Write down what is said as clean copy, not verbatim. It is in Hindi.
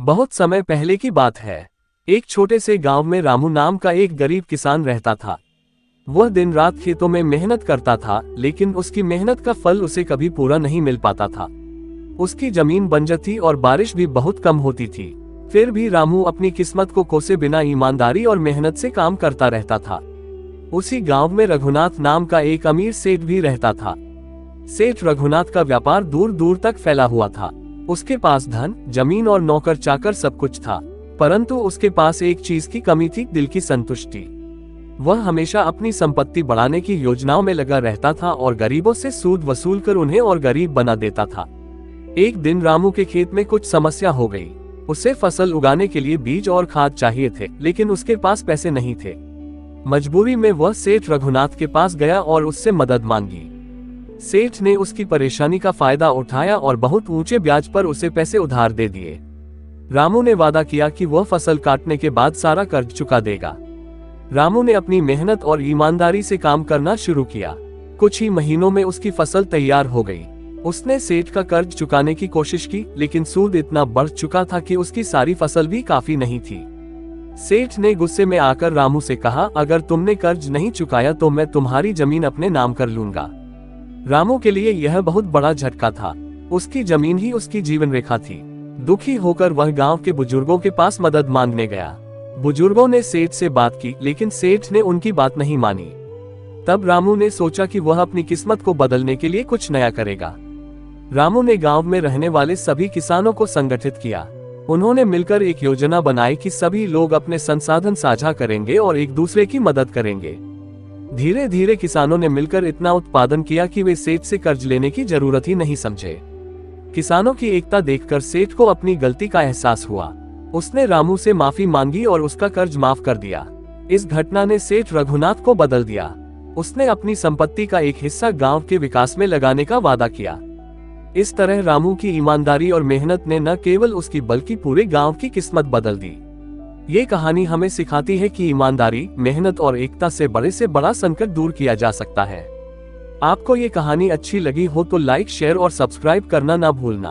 बहुत समय पहले की बात है। एक छोटे से गांव में रामू नाम का एक गरीब किसान रहता था। वह दिन रात खेतों में मेहनत करता था, लेकिन उसकी मेहनत का फल उसे कभी पूरा नहीं मिल पाता था। उसकी जमीन बंजर थी और बारिश भी बहुत कम होती थी। फिर भी रामू अपनी किस्मत को कोसे बिना ईमानदारी और मेहनत से काम करता रहता था। उसी गांव में रघुनाथ नाम का एक अमीर सेठ भी रहता था। सेठ रघुनाथ का व्यापार दूर दूर तक फैला हुआ था। उसके पास धन, जमीन और नौकर चाकर सब कुछ था, परंतु उसके पास एक चीज की कमी थी, दिल की संतुष्टि। वह हमेशा अपनी संपत्ति बढ़ाने की योजनाओं में लगा रहता था और गरीबों से सूद वसूल कर उन्हें और गरीब बना देता था। एक दिन रामू के खेत में कुछ समस्या हो गई। उसे फसल उगाने के लिए बीज और खाद चाहिए थे, लेकिन उसके पास पैसे नहीं थे। मजबूरी में वह सेठ रघुनाथ के पास गया और उससे मदद मांगी। सेठ ने उसकी परेशानी का फायदा उठाया और बहुत ऊंचे ब्याज पर उसे पैसे उधार दे दिए। रामू ने वादा किया कि वह फसल काटने के बाद सारा कर्ज चुका देगा। रामू ने अपनी मेहनत और ईमानदारी से काम करना शुरू किया। कुछ ही महीनों में उसकी फसल तैयार हो गई। उसने सेठ का कर्ज चुकाने की कोशिश की, लेकिन सूद इतना बढ़ चुका था कि उसकी सारी फसल भी काफी नहीं थी। सेठ ने गुस्से में आकर रामू से कहा, अगर तुमने कर्ज नहीं चुकाया तो मैं तुम्हारी जमीन अपने नाम कर लूंगा। रामू के लिए यह बहुत बड़ा झटका था। उसकी जमीन ही उसकी जीवन रेखा थी। दुखी होकर वह गांव के बुजुर्गों के पास मदद मांगने गया। बुजुर्गों ने सेठ से बात की, लेकिन सेठ ने उनकी बात नहीं मानी। तब रामू ने सोचा कि वह अपनी किस्मत को बदलने के लिए कुछ नया करेगा। रामू ने गांव में रहने वाले सभी किसानों को संगठित किया। उन्होंने मिलकर एक योजना बनाई कि सभी लोग अपने संसाधन साझा करेंगे और एक दूसरे की मदद करेंगे। धीरे धीरे किसानों ने मिलकर इतना उत्पादन किया कि वे सेठ से कर्ज लेने की जरूरत ही नहीं समझे। किसानों की एकता देखकर सेठ को अपनी गलती का एहसास हुआ। उसने रामू से माफी मांगी और उसका कर्ज माफ कर दिया। इस घटना ने सेठ रघुनाथ को बदल दिया। उसने अपनी संपत्ति का एक हिस्सा गांव के विकास में लगाने का वादा किया। इस तरह रामू की ईमानदारी और मेहनत ने न केवल उसकी बल्कि पूरे गांव की किस्मत बदल दी। ये कहानी हमें सिखाती है कि ईमानदारी, मेहनत और एकता से बड़ा संकट दूर किया जा सकता है। आपको ये कहानी अच्छी लगी हो तो लाइक, शेयर और सब्सक्राइब करना ना भूलना।